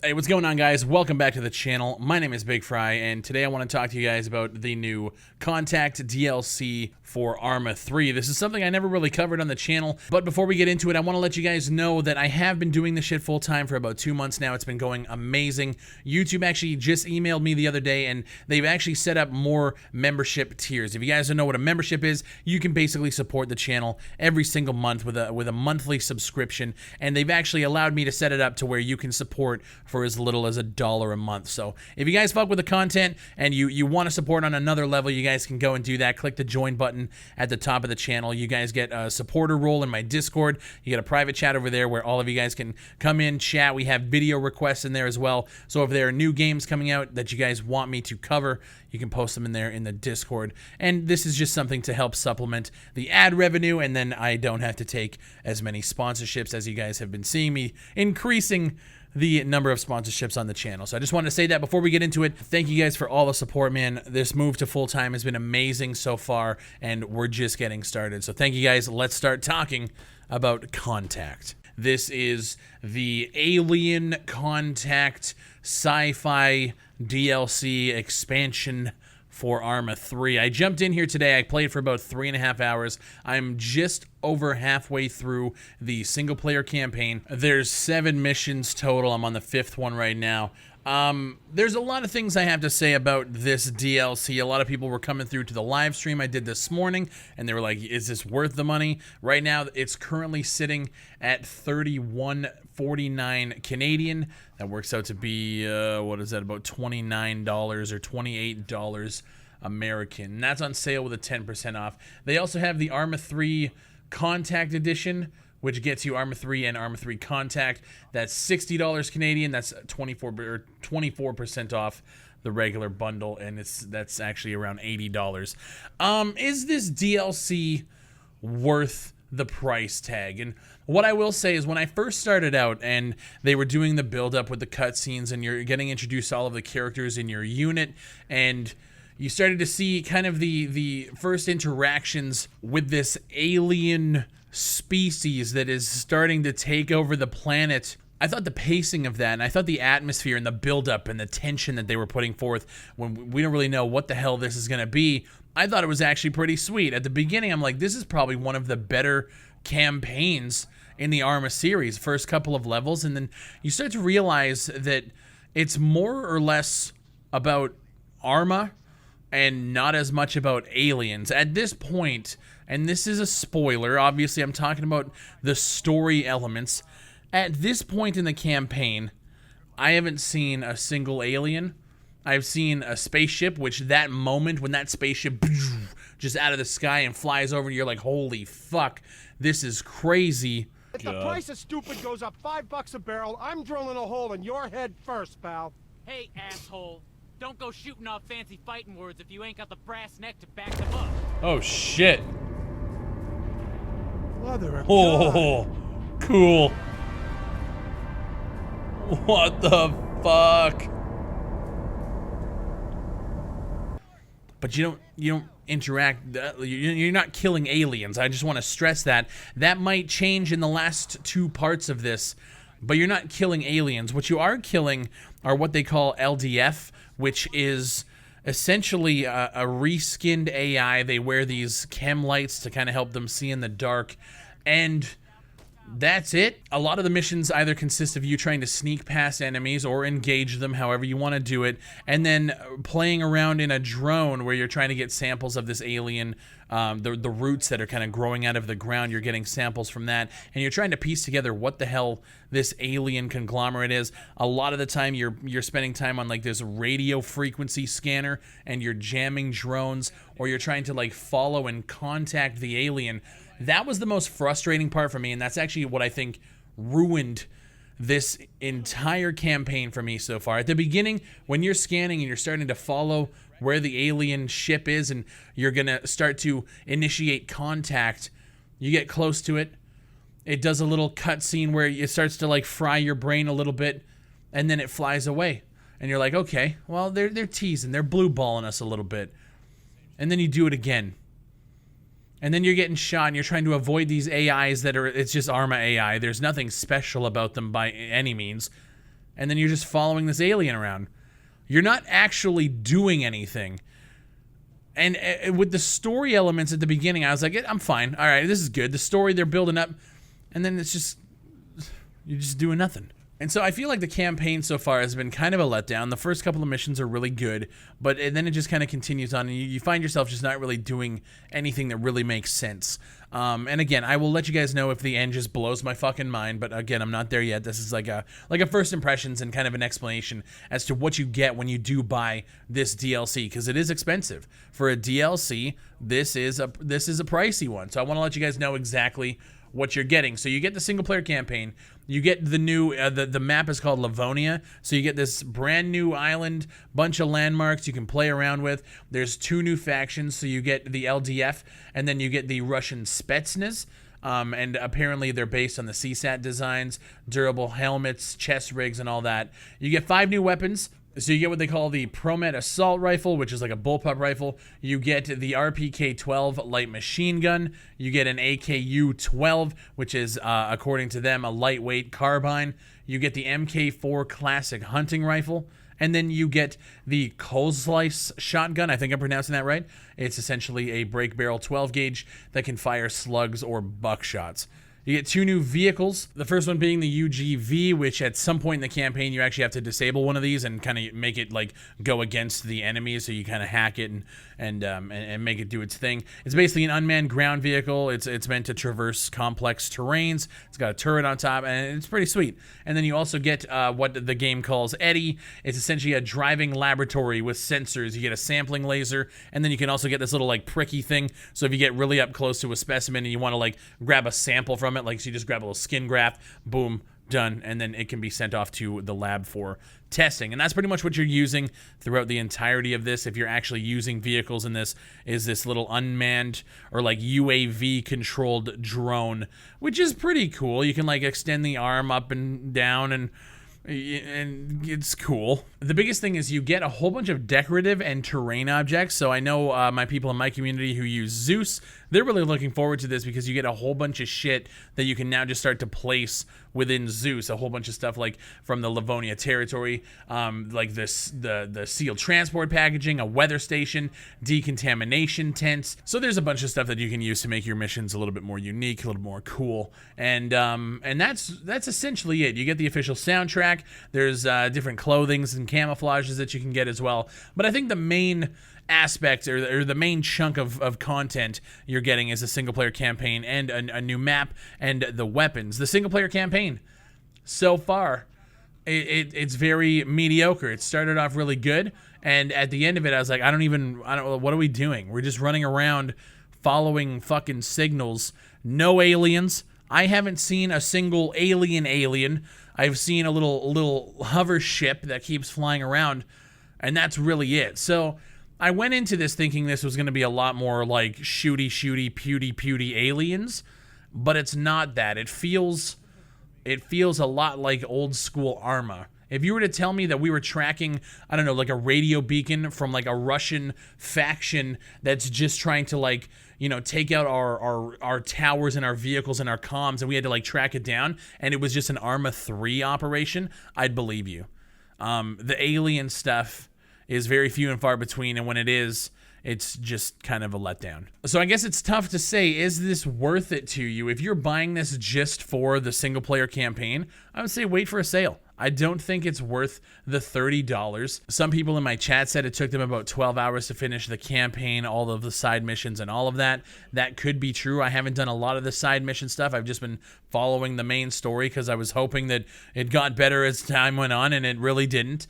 Hey, what's going on, guys? Welcome back to the channel. My name is Bigfry, and today I want to talk to you guys about the new Contact DLC for ArmA 3. This is something I never really covered on the channel, but before we get into it, I want to let you guys know that I have been doing this shit full time for about 2 months now. It's been going amazing. YouTube actually just emailed me the other day, and they've actually set up more membership tiers. If you guys don't know what a membership is, you can basically support the channel every single month with a monthly subscription, and they've actually allowed me to set it up to where you can support for as little as $1 a month. So if you guys fuck with the content and you want to support on another level, you guys can go and do that. Click the join button at the top of the channel. You guys get a supporter role in my Discord. You get a private chat over there where all of you guys can come in, chat. We have video requests in there as well. So if there are new games coming out that you guys want me to cover, you can post them in there in the Discord. And this is just something to help supplement the ad revenue, and then I don't have to take as many sponsorships as you guys have been seeing me increasing the number of sponsorships on the channel. So I just wanted to say that before we get into it. Thank you guys for all the support, man. This move to full-time has been amazing so far, and we're just getting started. So thank you guys. Let's start talking about Contact. This is the Alien Contact sci-fi DLC expansion for ArmA 3. I jumped in here today. I played for about 3.5 hours. I'm just over halfway through the single-player campaign. There's 7 missions total. I'm on the 5th one right now. There's a lot of things I have to say about this DLC. A lot of people were coming through to the live stream I did this morning, and they were like, is this worth the money? Right now, it's currently sitting at $31.49 Canadian. That works out to be, what is that, about $29 or $28 American. That's on sale with a 10% off. They also have the ArmA 3 Contact Edition, which gets you ArmA 3 and ArmA 3 Contact. That's $60 Canadian. That's 24% off the regular bundle, and that's actually around $80. Is this DLC worth the price tag? And what I will say is, when I first started out and they were doing the build-up with the cutscenes and you're getting introduced to all of the characters in your unit, and you started to see kind of the first interactions with this alien species that is starting to take over the planet, I thought the pacing of that, and I thought the atmosphere and the build-up and the tension that they were putting forth when we don't really know what the hell this is going to be, I thought it was actually pretty sweet. At the beginning, I'm like, this is probably one of the better campaigns in the ArmA series, first couple of levels, and then you start to realize that it's more or less about ArmA and not as much about aliens. At this point, and this is a spoiler, obviously I'm talking about the story elements. At this point in the campaign, I haven't seen a single alien. I've seen a spaceship, which that moment when that spaceship just out of the sky and flies over, you're like, holy fuck, this is crazy. If the price of stupid goes up $5 a barrel, I'm drilling a hole in your head first, pal. Hey, asshole. Don't go shooting off fancy fighting words if you ain't got the brass neck to back them up. Oh, shit. Mother of Oh, God. cool. What the fuck? But you don't interact. You're not killing aliens. I just want to stress that. That might change in the last 2 parts of this, but you're not killing aliens. What you are killing are what they call LDF, which is essentially a reskinned AI. They wear these chem lights to kind of help them see in the dark, and that's it. A lot of the missions either consist of you trying to sneak past enemies or engage them, however you want to do it, and then playing around in a drone where you're trying to get samples of this alien, the roots that are kind of growing out of the ground. You're getting samples from that, and you're trying to piece together what the hell this alien conglomerate is. A lot of the time you're spending time on like this radio frequency scanner, and you're jamming drones, or you're trying to like follow and contact the alien. That was the most frustrating part for me, and that's actually what I think ruined this entire campaign for me so far. At the beginning, when you're scanning and you're starting to follow where the alien ship is and you're going to start to initiate contact, you get close to it. It does a little cutscene where it starts to like fry your brain a little bit, and then it flies away. And you're like, okay, well, they're teasing. They're blue balling us a little bit. And then you do it again. And then you're getting shot and you're trying to avoid these AIs that are, it's just ArmA AI. There's nothing special about them by any means. and then you're just following this alien around. You're not actually doing anything. And with the story elements at the beginning, I was like, I'm fine. All right, this is good. The story they're building up, and then it's just, you're just doing nothing. And so I feel like the campaign so far has been kind of a letdown. The first couple of missions are really good, but then it just kind of continues on, and you find yourself just not really doing anything that really makes sense. And again, I will let you guys know if the end just blows my fucking mind, but again, I'm not there yet. This is like a first impressions and kind of an explanation as to what you get when you do buy this DLC, because it is expensive. For a DLC, this is a pricey one. So I want to let you guys know exactly what you're getting. So you get the single player campaign, you get the new the map is called Livonia, so you get this brand new island, bunch of landmarks you can play around with. There's 2 new factions, so you get the LDF and then you get the Russian Spetsnaz. And apparently they're based on the CSAT designs, durable helmets, chest rigs, and all that. You get 5 new weapons. So you get what they call the Promet Assault Rifle, which is like a bullpup rifle. You get the RPK-12 light machine gun. You get an AKU-12, which is, according to them, a lightweight carbine. You get the MK4 classic hunting rifle. And then you get the Kozlice shotgun. I think I'm pronouncing that right. It's essentially a break barrel 12 gauge that can fire slugs or buckshots. You get 2 new vehicles. The first one being the UGV, which at some point in the campaign you actually have to disable one of these and kind of make it like go against the enemy. So you kind of hack it and make it do its thing. It's basically an unmanned ground vehicle. It's meant to traverse complex terrains. It's got a turret on top, and it's pretty sweet. And then you also get what the game calls Eddie. It's essentially a driving laboratory with sensors. You get a sampling laser, and then you can also get this little like pricky thing. So if you get really up close to a specimen and you want to like grab a sample from it, like so you just grab a little skin graft, boom, done, and then it can be sent off to the lab for testing. And that's pretty much what you're using throughout the entirety of this. If you're actually using vehicles in this, is this little unmanned or like UAV controlled drone, which is pretty cool. You can like extend the arm up and down, and it's cool. The biggest thing is you get a whole bunch of decorative and terrain objects. So I know my people in my community who use Zeus, they're really looking forward to this because you get a whole bunch of shit that you can now just start to place within Zeus. A whole bunch of stuff like from the Livonia territory, like the sealed transport packaging, a weather station, decontamination tents. So there's a bunch of stuff that you can use to make your missions a little bit more unique, a little more cool. And that's essentially it. You get the official soundtrack. There's different clothings and camouflages that you can get as well. But I think the main aspect or the main chunk of content you're getting is a single player campaign and a new map and the weapons. The single player campaign so far, it's very mediocre. It started off really good, and at the end of it I was like, I don't what are we doing? We're just running around following fucking signals. No aliens. I haven't seen a single alien. I've seen a little hover ship that keeps flying around, and that's really it. So I went into this thinking this was going to be a lot more like shooty, pewdy aliens, but it's not that. It feels a lot like old school ArmA. If you were to tell me that we were tracking, I don't know, like a radio beacon from like a Russian faction that's just trying to like, you know, take out our towers and our vehicles and our comms, and we had to like track it down, and it was just an ArmA 3 operation, I'd believe you. The alien stuff is very few and far between, and when it is, it's just kind of a letdown. So I guess it's tough to say, is this worth it to you? If you're buying this just for the single player campaign, I would say wait for a sale. I don't think it's worth the $30. Some people in my chat said it took them about 12 hours to finish the campaign, all of the side missions and all of that. That could be true. I haven't done a lot of the side mission stuff. I've just been following the main story because I was hoping that it got better as time went on, and it really didn't.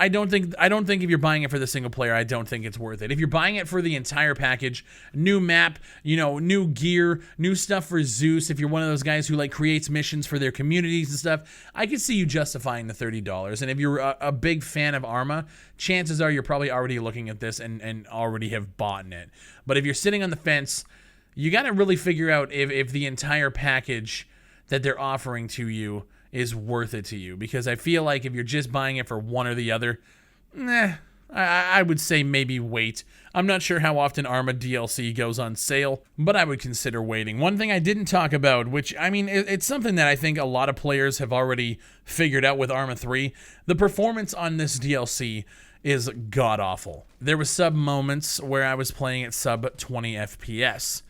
I don't think if you're buying it for the single player, I don't think it's worth it. If you're buying it for the entire package, new map, you know, new gear, new stuff for Zeus, if you're one of those guys who like creates missions for their communities and stuff, I could see you justifying the $30. And if you're a big fan of ArmA, chances are you're probably already looking at this and already have bought it. But if you're sitting on the fence, you got to really figure out if the entire package that they're offering to you is worth it to you, because I feel like if you're just buying it for one or the other, I would say maybe wait. I'm not sure how often ArmA DLC goes on sale, but I would consider waiting. One thing I didn't talk about, which, I mean, it's something that I think a lot of players have already figured out with ArmA 3, the performance on this DLC is god-awful. There were sub moments where I was playing at sub 20 FPS,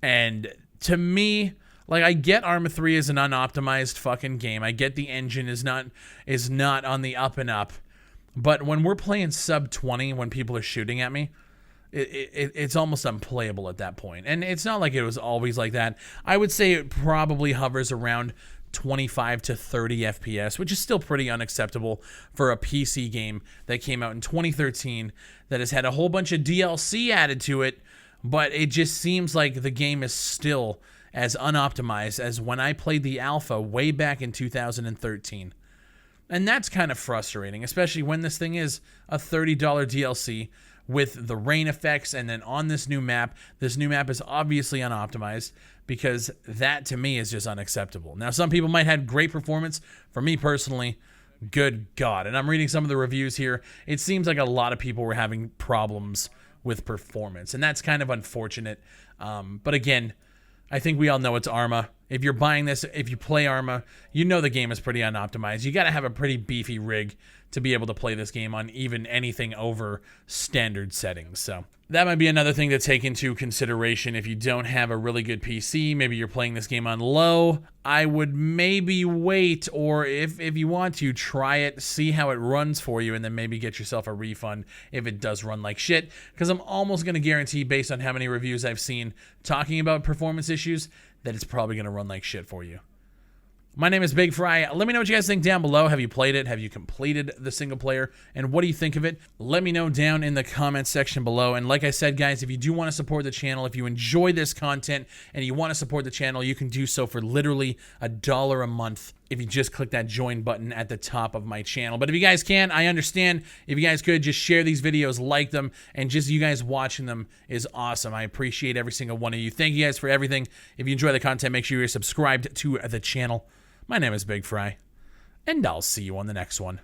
and to me, like, I get ArmA 3 is an unoptimized fucking game. I get the engine is not on the up and up. But when we're playing sub 20, when people are shooting at me, it's almost unplayable at that point. And it's not like it was always like that. I would say it probably hovers around 25 to 30 FPS, which is still pretty unacceptable for a PC game that came out in 2013 that has had a whole bunch of DLC added to it, but it just seems like the game is still as unoptimized as when I played the alpha way back in 2013. And that's kind of frustrating, especially when this thing is a $30 DLC with the rain effects, and then on this new map is obviously unoptimized, because that to me is just unacceptable. Now, some people might have great performance. For me personally, good God. And I'm reading some of the reviews here. It seems like a lot of people were having problems with performance, and that's kind of unfortunate. But again, I think we all know it's ArmA. If you're buying this, if you play ArmA, you know the game is pretty unoptimized. You got to have a pretty beefy rig to be able to play this game on even anything over standard settings. So that might be another thing to take into consideration if you don't have a really good PC. Maybe you're playing this game on low. I would maybe wait, or if you want to, try it, see how it runs for you, and then maybe get yourself a refund if it does run like shit. Because I'm almost going to guarantee, based on how many reviews I've seen talking about performance issues, that it's probably going to run like shit for you. My name is Bigfry. Let me know what you guys think down below. Have you played it? Have you completed the single player? And what do you think of it? Let me know down in the comments section below. And like I said, guys, if you do want to support the channel, if you enjoy this content and you want to support the channel, you can do so for literally $1 a month if you just click that join button at the top of my channel. But if you guys can, I understand. If you guys could, just share these videos, like them, and just you guys watching them is awesome. I appreciate every single one of you. Thank you guys for everything. If you enjoy the content, make sure you're subscribed to the channel. My name is Bigfry, and I'll see you on the next one.